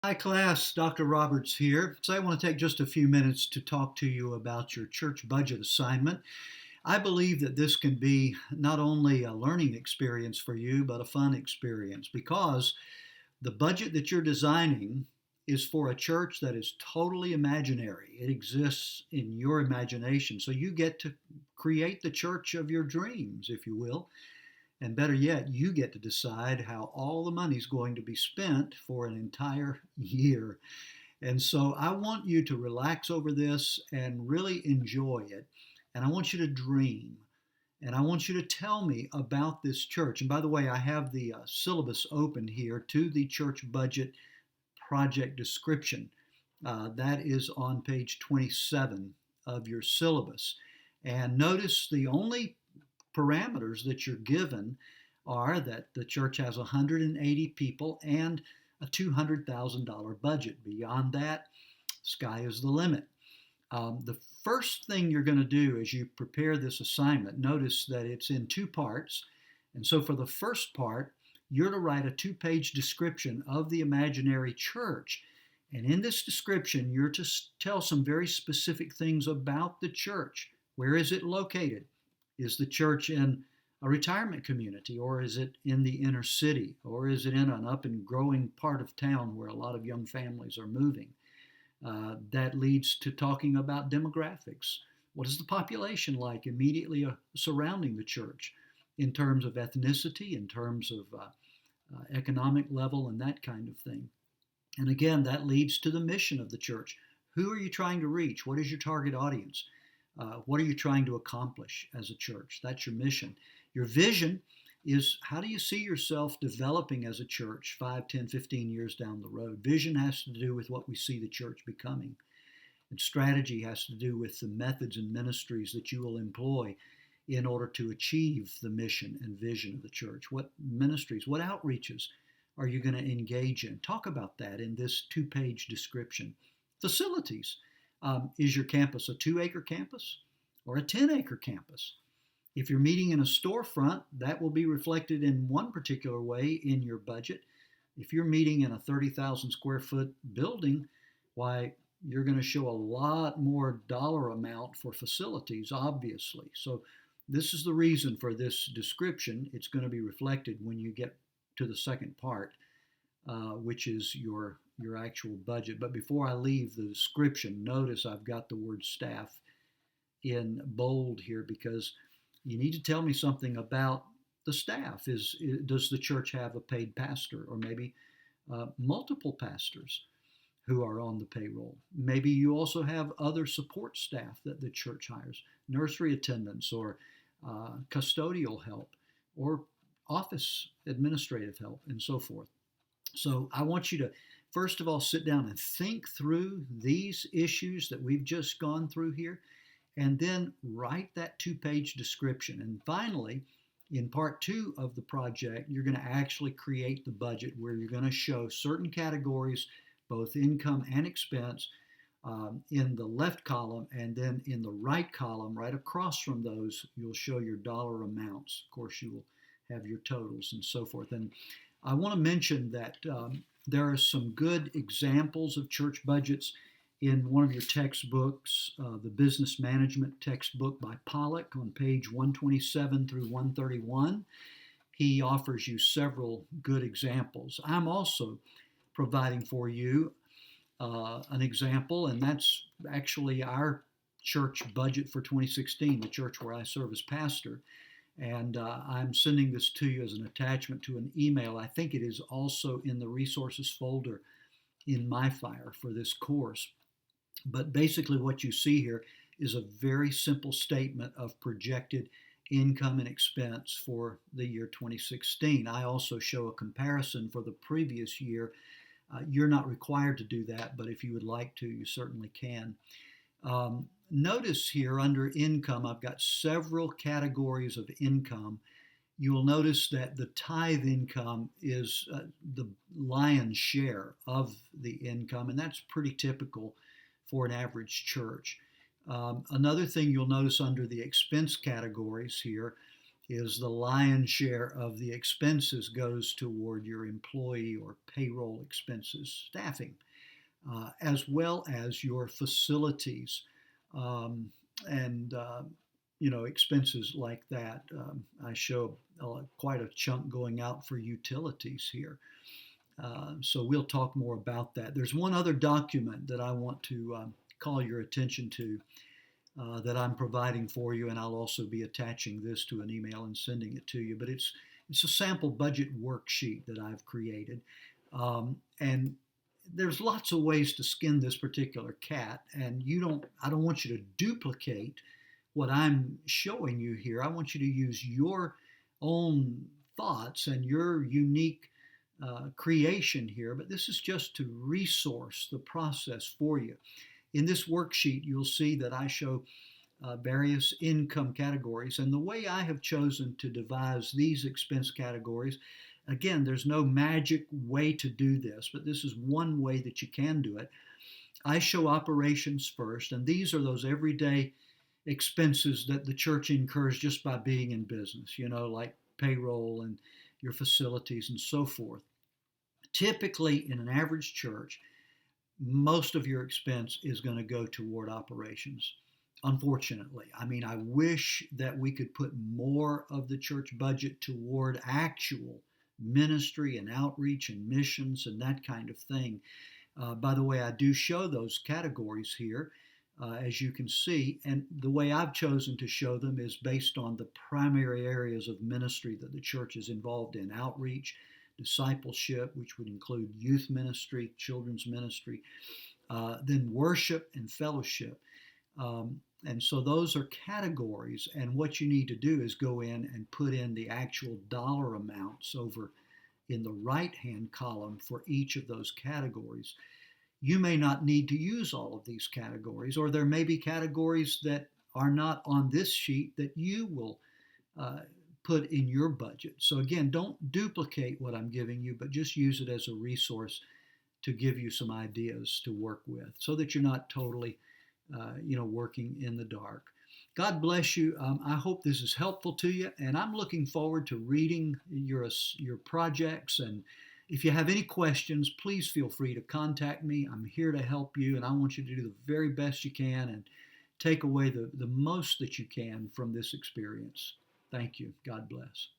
Hi, class. Dr. Roberts here. So, I want to take just a few minutes to talk to you about your church budget assignment. I believe that this can be not only a learning experience for you, but a fun experience because the budget that you're designing is for a church that is totally imaginary. It exists in your imagination. So, you get to create the church of your dreams, if you will. And better yet, you get to decide how all the money is going to be spent for an entire year. And so I want you to relax over this and really enjoy it. And I want you to dream. And I want you to tell me about this church. And by the way, I have the syllabus open here to the church budget project description. That is on page 27 of your syllabus. And notice the only parameters that you're given are that the church has 180 people and a $200,000 budget. Beyond that, sky is the limit. The first thing you're going to do as you prepare this assignment, notice that it's in two parts. And so for the first part, you're to write a two-page description of the imaginary church. And in this description, you're to tell some very specific things about the church. Where is it located? Is the church in a retirement community, or is it in the inner city, or is it in an up and growing part of town where a lot of young families are moving? That leads to talking about demographics. What is the population like immediately surrounding the church in terms of ethnicity, in terms of economic level, and that kind of thing? And again, that leads to the mission of the church. Who are you trying to reach? What is your target audience? What are you trying to accomplish as a church? That's your mission. Your vision is how do you see yourself developing as a church 5, 10, 15 years down the road? Vision has to do with what we see the church becoming. And strategy has to do with the methods and ministries that you will employ in order to achieve the mission and vision of the church. What ministries, what outreaches are you going to engage in? Talk about that in this two-page description. Facilities. Is your campus a 2-acre campus or a 10-acre campus? If you're meeting in a storefront, that will be reflected in one particular way in your budget. If you're meeting in a 30,000 square foot building, why, you're going to show a lot more dollar amount for facilities, obviously. So this is the reason for this description. It's going to be reflected when you get to the second part, which is your actual budget. But before I leave the description, notice I've got the word staff in bold here because you need to tell me something about the staff. Does the church have a paid pastor or maybe multiple pastors who are on the payroll? Maybe you also have other support staff that the church hires, nursery attendants or custodial help or office administrative help and so forth. So I want you to, first of all, sit down and think through these issues that we've just gone through here, and then write that two-page description. And finally, in part 2 of the project, you're going to actually create the budget where you're going to show certain categories, both income and expense, in the left column, and then in the right column, right across from those, you'll show your dollar amounts. Of course, you will have your totals and so forth. And I want to mention that there are some good examples of church budgets in one of your textbooks, the Business Management textbook by Pollock on page 127 through 131. He offers you several good examples. I'm also providing for you an example, and that's actually our church budget for 2016, the church where I serve as pastor. And I'm sending this to you as an attachment to an email. I think it is also in the resources folder in MyFire for this course. But basically what you see here is a very simple statement of projected income and expense for the year 2016. I also show a comparison for the previous year. You're not required to do that, but if you would like to, you certainly can. Notice here under income, I've got several categories of income. You will notice that the tithe income is the lion's share of the income, and that's pretty typical for an average church. Another thing you'll notice under the expense categories here is the lion's share of the expenses goes toward your employee or payroll expenses, staffing, as well as your facilities um, and expenses like that. I show quite a chunk going out for utilities here. So we'll talk more about that. There's one other document that I want to call your attention to that I'm providing for you, and I'll also be attaching this to an email and sending it to you. But it's a sample budget worksheet that I've created, and there's lots of ways to skin this particular cat, and I don't want you to duplicate what I'm showing you here. I want you to use your own thoughts and your unique creation here, but this is just to resource the process for you. In this worksheet, you'll see that I show various income categories, and the way I have chosen to devise these expense categories, again, there's no magic way to do this, but this is one way that you can do it. I show operations first, and these are those everyday expenses that the church incurs just by being in business, like payroll and your facilities and so forth. Typically, in an average church, most of your expense is going to go toward operations. Unfortunately, I mean, I wish that we could put more of the church budget toward actual ministry and outreach and missions and that kind of thing. By the way, I do show those categories here, as you can see, and the way I've chosen to show them is based on the primary areas of ministry that the church is involved in: outreach, discipleship, which would include youth ministry, children's ministry, then worship and fellowship. And so those are categories, and what you need to do is go in and put in the actual dollar amounts over in the right-hand column for each of those categories. You may not need to use all of these categories, or there may be categories that are not on this sheet that you will put in your budget. So again, don't duplicate what I'm giving you, but just use it as a resource to give you some ideas to work with so that you're not totally working in the dark. God bless you. I hope this is helpful to you, and I'm looking forward to reading your projects. And if you have any questions, please feel free to contact me. I'm here to help you, and I want you to do the very best you can and take away the most that you can from this experience. Thank you. God bless.